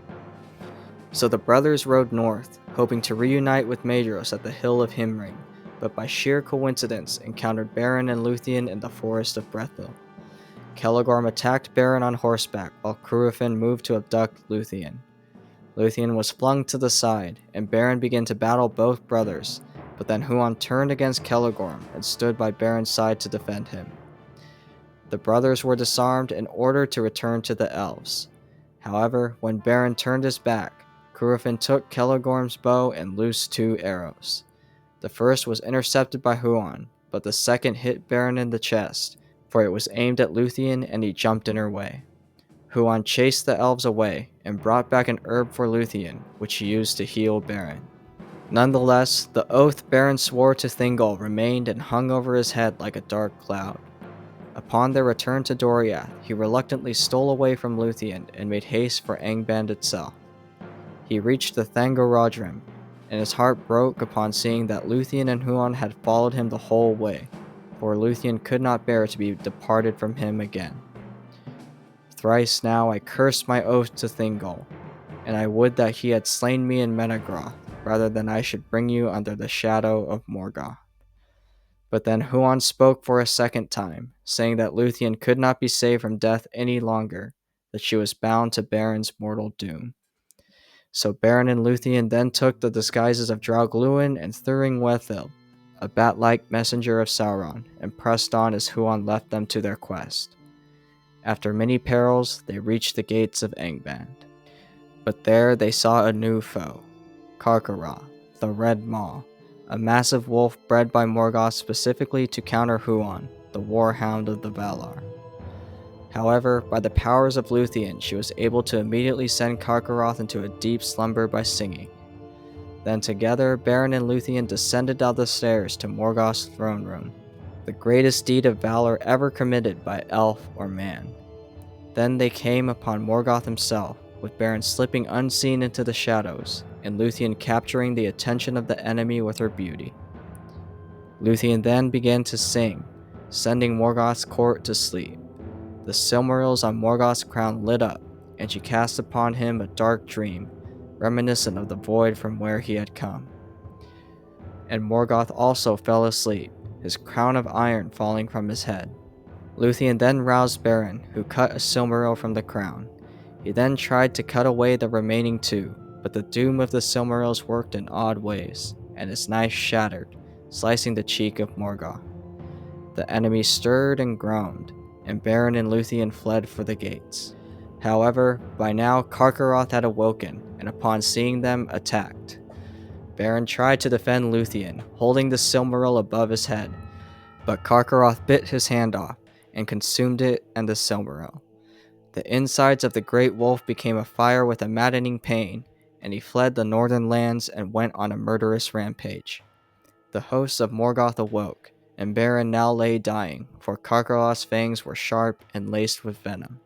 So the brothers rode north, hoping to reunite with Maedhros at the Hill of Himring, but by sheer coincidence encountered Beren and Lúthien in the forest of Brethil. Celegorm attacked Beren on horseback, while Curufin moved to abduct Lúthien. Lúthien was flung to the side, and Beren began to battle both brothers, but then Huan turned against Celegorm and stood by Beren's side to defend him. The brothers were disarmed and ordered to return to the elves. However, when Beren turned his back, Curufin took Celegorm's bow and loosed 2 arrows. The first was intercepted by Huan, but the second hit Beren in the chest, for it was aimed at Lúthien and he jumped in her way. Huan chased the elves away and brought back an herb for Lúthien, which he used to heal Beren. Nonetheless, the oath Beren swore to Thingol remained and hung over his head like a dark cloud. Upon their return to Doriath, he reluctantly stole away from Lúthien and made haste for Angband itself. He reached the Thangorodrim, and his heart broke upon seeing that Lúthien and Huan had followed him the whole way, for Lúthien could not bear to be departed from him again. Thrice now I cursed my oath to Thingol, and I would that he had slain me in Menegroth, rather than I should bring you under the shadow of Morgoth. But then Huan spoke for a second time, saying that Lúthien could not be saved from death any longer, that she was bound to Beren's mortal doom. So Beren and Lúthien then took the disguises of Draugluin and Thuringwethil, a bat-like messenger of Sauron, and pressed on as Huan left them to their quest. After many perils, they reached the gates of Angband. But there they saw a new foe, Carcharoth, the Red Maw, a massive wolf bred by Morgoth specifically to counter Huan, the warhound of the Valar. However, by the powers of Lúthien, she was able to immediately send Carcharoth into a deep slumber by singing. Then together, Beren and Lúthien descended down the stairs to Morgoth's throne room, the greatest deed of valor ever committed by elf or man. Then they came upon Morgoth himself, with Beren slipping unseen into the shadows, and Lúthien capturing the attention of the enemy with her beauty. Lúthien then began to sing, sending Morgoth's court to sleep. The Silmarils on Morgoth's crown lit up, and she cast upon him a dark dream, reminiscent of the void from where he had come. And Morgoth also fell asleep, his crown of iron falling from his head. Lúthien then roused Beren, who cut a Silmaril from the crown. He then tried to cut away the remaining two, but the doom of the Silmarils worked in odd ways, and his knife shattered, slicing the cheek of Morgoth. The enemy stirred and groaned, and Beren and Lúthien fled for the gates. However, by now Karkaroth had awoken, and upon seeing them, attacked. Beren tried to defend Lúthien, holding the Silmaril above his head, but Karkaroth bit his hand off, and consumed it and the Silmaril. The insides of the great wolf became afire with a maddening pain, and he fled the northern lands and went on a murderous rampage. The hosts of Morgoth awoke, and Beren now lay dying, for Karkaroth's fangs were sharp and laced with venom.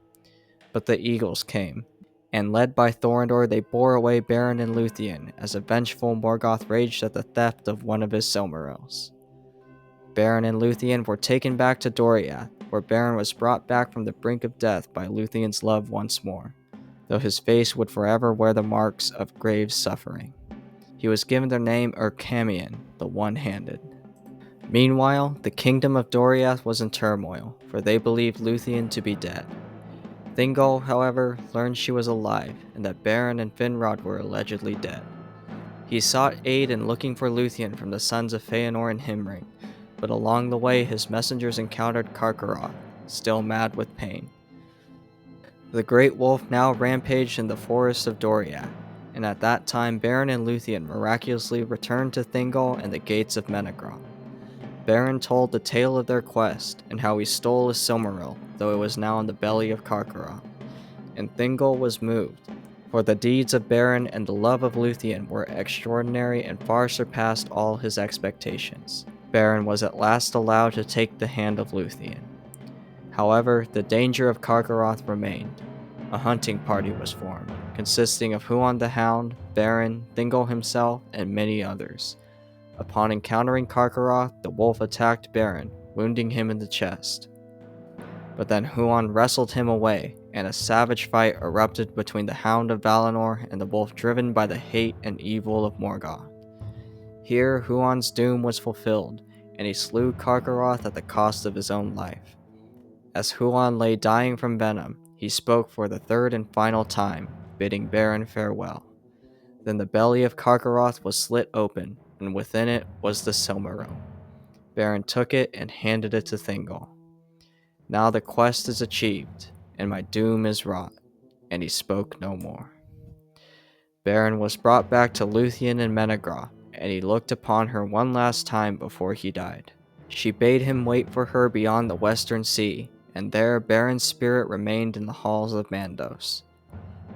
But the eagles came, and led by Thorondor they bore away Beren and Lúthien as a vengeful Morgoth raged at the theft of one of his Silmarils. Beren and Lúthien were taken back to Doriath, where Beren was brought back from the brink of death by Lúthien's love once more, though his face would forever wear the marks of grave suffering. He was given the name Urkamian, the One-Handed. Meanwhile, the kingdom of Doriath was in turmoil, for they believed Lúthien to be dead. Thingol, however, learned she was alive, and that Beren and Finrod were allegedly dead. He sought aid in looking for Lúthien from the sons of Feanor and Himring, but along the way his messengers encountered Karkaroth, still mad with pain. The great wolf now rampaged in the forests of Doriath, and at that time Beren and Lúthien miraculously returned to Thingol and the gates of Menegroth. Beren told the tale of their quest, and how he stole a Silmaril, though it was now in the belly of Karkaroth. And Thingol was moved, for the deeds of Beren and the love of Lúthien were extraordinary and far surpassed all his expectations. Beren was at last allowed to take the hand of Lúthien. However, the danger of Karkaroth remained. A hunting party was formed, consisting of Huon the Hound, Beren, Thingol himself, and many others. Upon encountering Karkaroth, the wolf attacked Beren, wounding him in the chest. But then Huon wrestled him away, and a savage fight erupted between the Hound of Valinor and the wolf driven by the hate and evil of Morgoth. Here, Huon's doom was fulfilled, and he slew Karkaroth at the cost of his own life. As Huon lay dying from venom, he spoke for the third and final time, bidding Beren farewell. Then the belly of Karkaroth was slit open, and within it was the Silmaril. Beren took it and handed it to Thingol. Now the quest is achieved, and my doom is wrought, and he spoke no more. Beren was brought back to Lúthien and Menegroth, and he looked upon her one last time before he died. She bade him wait for her beyond the western sea, and there Beren's spirit remained in the halls of Mandos.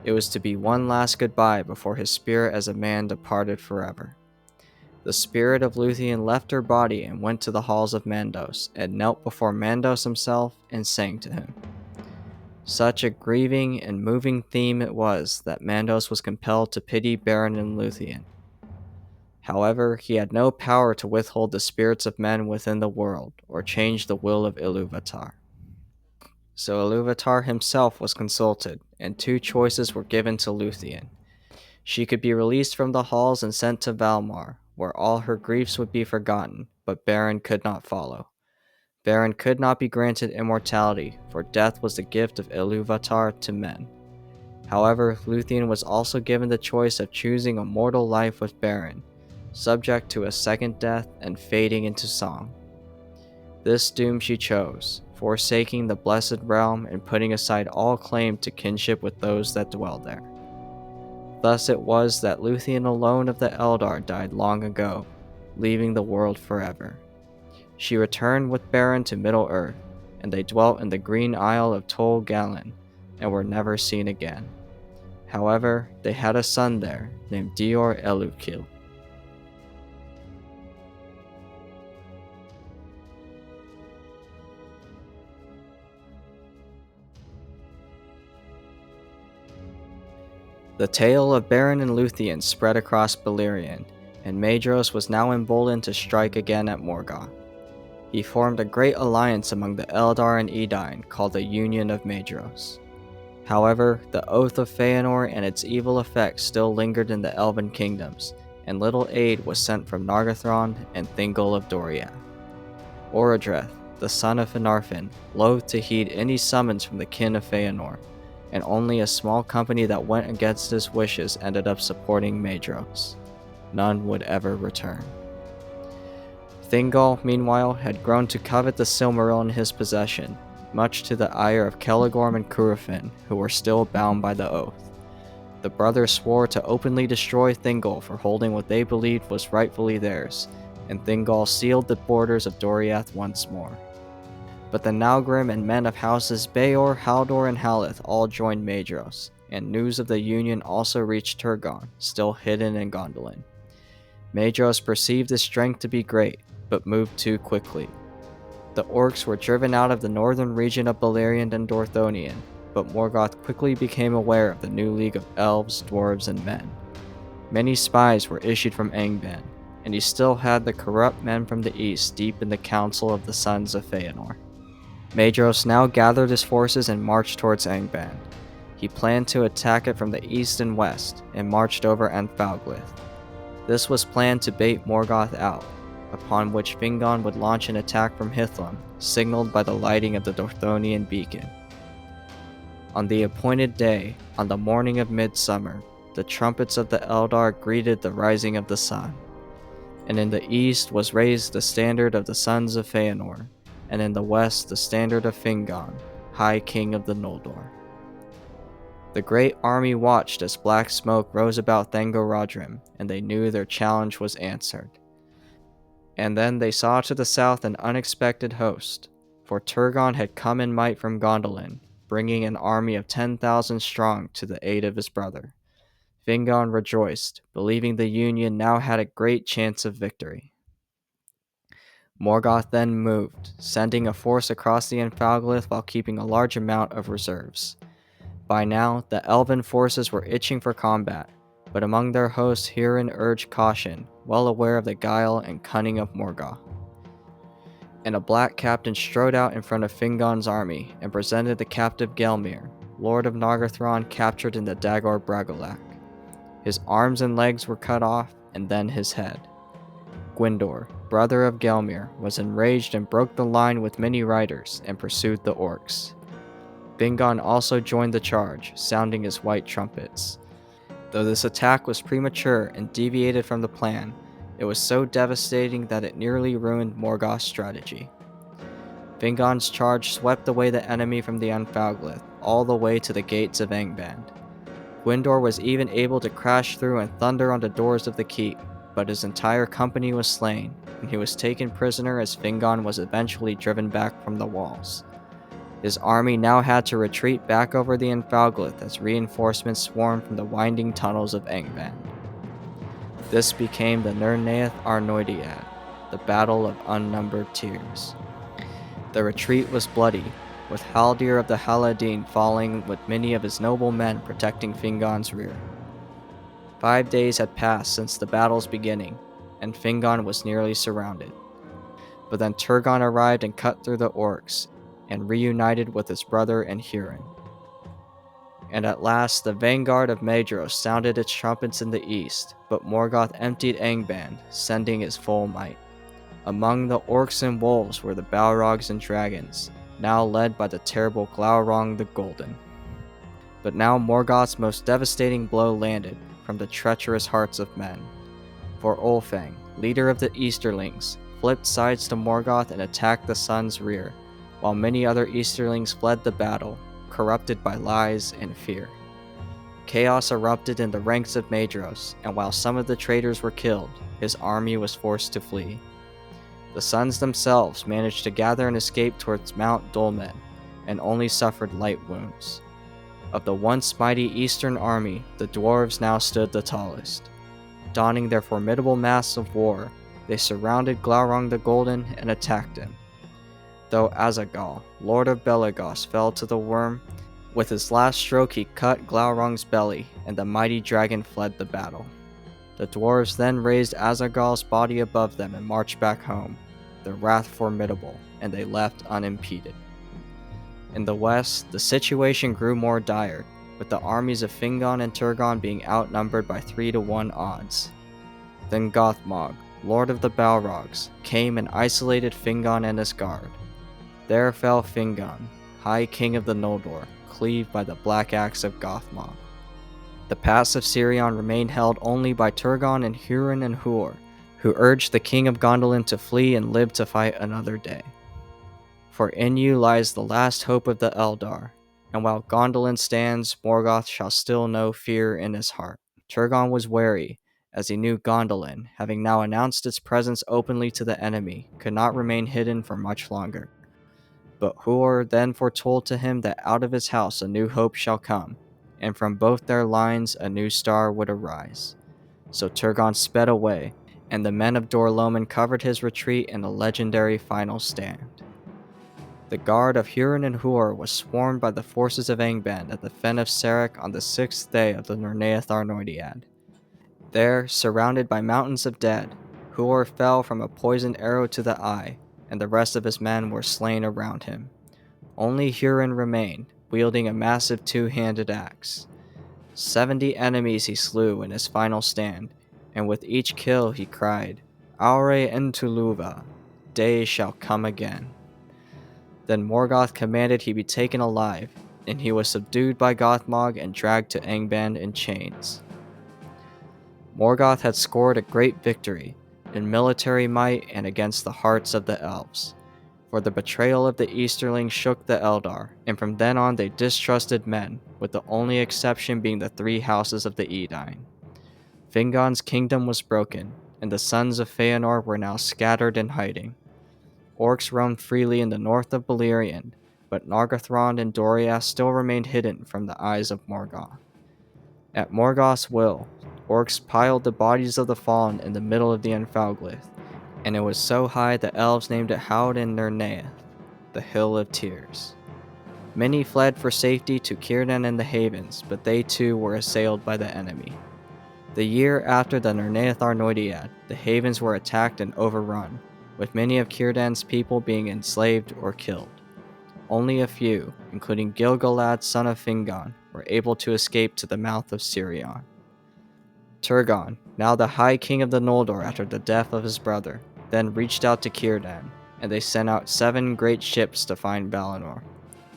It was to be one last goodbye before his spirit as a man departed forever. The spirit of Lúthien left her body and went to the halls of Mandos, and knelt before Mandos himself and sang to him. Such a grieving and moving theme it was that Mandos was compelled to pity Beren and Lúthien. However, he had no power to withhold the spirits of men within the world, or change the will of Ilúvatar. So Ilúvatar himself was consulted, and two choices were given to Lúthien. She could be released from the halls and sent to Valmar, where all her griefs would be forgotten, but Beren could not follow. Beren could not be granted immortality, for death was the gift of Ilúvatar to men. However, Lúthien was also given the choice of choosing a mortal life with Beren, subject to a second death and fading into song. This doom she chose, forsaking the blessed realm and putting aside all claim to kinship with those that dwell there. Thus it was that Lúthien alone of the Eldar died long ago, leaving the world forever. She returned with Beren to Middle-earth, and they dwelt in the green isle of Tol Galen, and were never seen again. However, they had a son there, named Dior Elukil. The tale of Beren and Lúthien spread across Beleriand, and Maedhros was now emboldened to strike again at Morgoth. He formed a great alliance among the Eldar and Edain called the Union of Maedhros. However, the Oath of Feanor and its evil effects still lingered in the Elven kingdoms, and little aid was sent from Nargothrond and Thingol of Doriath. Orodreth, the son of Finarfin, loathed to heed any summons from the kin of Feanor, and only a small company that went against his wishes ended up supporting Maedhros. None would ever return. Thingol, meanwhile, had grown to covet the Silmaril in his possession, much to the ire of Celegorm and Curufin, who were still bound by the oath. The brothers swore to openly destroy Thingol for holding what they believed was rightfully theirs, and Thingol sealed the borders of Doriath once more. But the Naugrim and men of houses Beor, Haldor, and Haleth all joined Maedhros, and news of the union also reached Turgon, still hidden in Gondolin. Maedhros perceived his strength to be great, but moved too quickly. The orcs were driven out of the northern region of Beleriand and Dorthonion, but Morgoth quickly became aware of the new league of elves, dwarves, and men. Many spies were issued from Angband, and he still had the corrupt men from the east deep in the council of the sons of Feanor. Maedhros now gathered his forces and marched towards Angband. He planned to attack it from the east and west, and marched over Anfalglith. This was planned to bait Morgoth out, upon which Fingon would launch an attack from Hithlum, signaled by the lighting of the Dorthonian beacon. On the appointed day, on the morning of midsummer, the trumpets of the Eldar greeted the rising of the sun. And in the east was raised the standard of the sons of Feanor, and in the west the standard of Fingon, High King of the Noldor. The great army watched as black smoke rose about Thangorodrim, and they knew their challenge was answered. And then they saw to the south an unexpected host, for Turgon had come in might from Gondolin, bringing an army of 10,000 strong to the aid of his brother. Fingon rejoiced, believing the Union now had a great chance of victory. Morgoth then moved, sending a force across the Anfalglith while keeping a large amount of reserves. By now, the elven forces were itching for combat, but among their hosts Hurin urged caution, well aware of the guile and cunning of Morgoth. And a black captain strode out in front of Fingon's army and presented the captive Gelmir, lord of Nargothrond, captured in the Dagor Bragollach. His arms and legs were cut off, and then his head. Gwyndor, brother of Gelmir, was enraged and broke the line with many riders and pursued the orcs. Fingon also joined the charge, sounding his white trumpets. Though this attack was premature and deviated from the plan, it was so devastating that it nearly ruined Morgoth's strategy. Fingon's charge swept away the enemy from the Anfalglith, all the way to the gates of Angband. Gwyndor was even able to crash through and thunder on the doors of the keep, but his entire company was slain, and he was taken prisoner as Fingon was eventually driven back from the walls. His army now had to retreat back over the Anfalglith as reinforcements swarmed from the winding tunnels of Angband. This became the Nirnaeth Arneodiad, the Battle of Unnumbered Tears. The retreat was bloody, with Haldir of the Haladin falling with many of his noble men protecting Fingon's rear. 5 days had passed since the battle's beginning, and Fingon was nearly surrounded. But then Turgon arrived and cut through the orcs, and reunited with his brother and Hurin. And at last the vanguard of Maedhros sounded its trumpets in the east, but Morgoth emptied Angband, sending his full might. Among the orcs and wolves were the Balrogs and dragons, now led by the terrible Glaurung the Golden. But now Morgoth's most devastating blow landed, from the treacherous hearts of men. For Ulfang, leader of the Easterlings, flipped sides to Morgoth and attacked the sun's rear, while many other Easterlings fled the battle, corrupted by lies and fear. Chaos erupted in the ranks of Maedhros, and while some of the traitors were killed, his army was forced to flee. The sons themselves managed to gather and escape towards Mount Dolmen, and only suffered light wounds. Of the once mighty eastern army, the dwarves now stood the tallest. Donning their formidable masks of war, they surrounded Glaurung the Golden and attacked him. Though Azagal, lord of Belegos, fell to the worm, With his last stroke he cut Glaurung's belly, and the mighty dragon fled the battle. The dwarves then raised Azargal's body above them and marched back home, their wrath formidable, and they left unimpeded. In the west, the situation grew more dire, with the armies of Fingon and Turgon being outnumbered by 3-1 odds. Then Gothmog, lord of the Balrogs, came and isolated Fingon and his guard. There fell Fingon, high king of the Noldor, cleaved by the black axe of Gothmog. The pass of Sirion remained held only by Turgon and Hurin and Huor, who urged the king of Gondolin to flee and live to fight another day. For in you lies the last hope of the Eldar, and while Gondolin stands, Morgoth shall still know fear in his heart. Turgon was wary, as he knew Gondolin, having now announced its presence openly to the enemy, could not remain hidden for much longer. But Huor then foretold to him that out of his house a new hope shall come, and from both their lines a new star would arise. So Turgon sped away, and the men of Dor-lómin covered his retreat in a legendary final stand. The guard of Hurin and Huor was swarmed by the forces of Angband at the Fen of Sarek on the 6th day of the Nirnaeth Arneodiad. There, surrounded by mountains of dead, Huor fell from a poisoned arrow to the eye, and the rest of his men were slain around him. Only Hurin remained, wielding a massive two-handed axe. 70 enemies he slew in his final stand, and with each kill he cried, "Aure Entuluva, day shall come again." Then Morgoth commanded he be taken alive, and he was subdued by Gothmog and dragged to Angband in chains. Morgoth had scored a great victory, in military might and against the hearts of the elves, for the betrayal of the Easterlings shook the Eldar, and from then on they distrusted men, with the only exception being the 3 houses of the Edain. Fingon's kingdom was broken, and the sons of Feanor were now scattered and hiding. Orcs roamed freely in the north of Beleriand, but Nargothrond and Doriath still remained hidden from the eyes of Morgoth. At Morgoth's will, orcs piled the bodies of the fallen in the middle of the Anfauglith, and it was so high the elves named it Howden Nirnaeth, the Hill of Tears. Many fled for safety to Círdan and the Havens, but they too were assailed by the enemy. The year after the Nirnaeth Arnoediad, the Havens were attacked and overrun, with many of Círdan's people being enslaved or killed. Only a few, including Gil-galad son of Fingon, were able to escape to the mouth of Sirion. Turgon, now the High King of the Noldor after the death of his brother, then reached out to Círdan, and they sent out 7 great ships to find Valinor.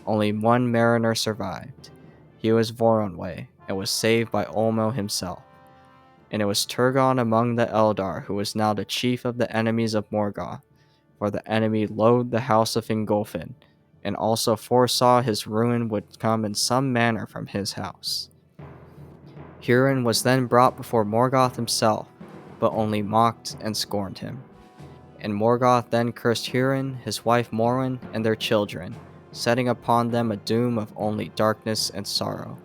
Only one mariner survived. He was Voronwë, and was saved by Ulmo himself. And it was Turgon among the Eldar who was now the chief of the enemies of Morgoth, for the enemy loathed the house of Fingolfin, and also foresaw his ruin would come in some manner from his house. Hurin was then brought before Morgoth himself, but only mocked and scorned him. And Morgoth then cursed Hurin, his wife Morwen, and their children, setting upon them a doom of only darkness and sorrow.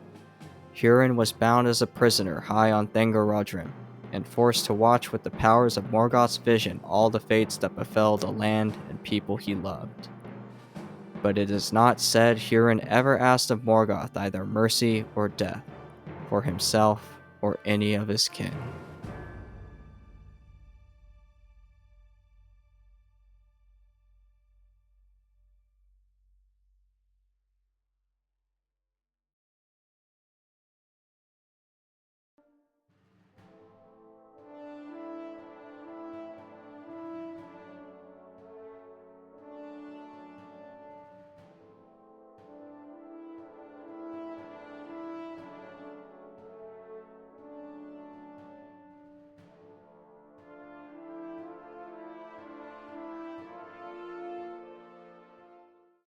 Hurin was bound as a prisoner high on Thangorodrim, and forced to watch with the powers of Morgoth's vision all the fates that befell the land and people he loved. But it is not said Hurin ever asked of Morgoth either mercy or death, for himself or any of his kin.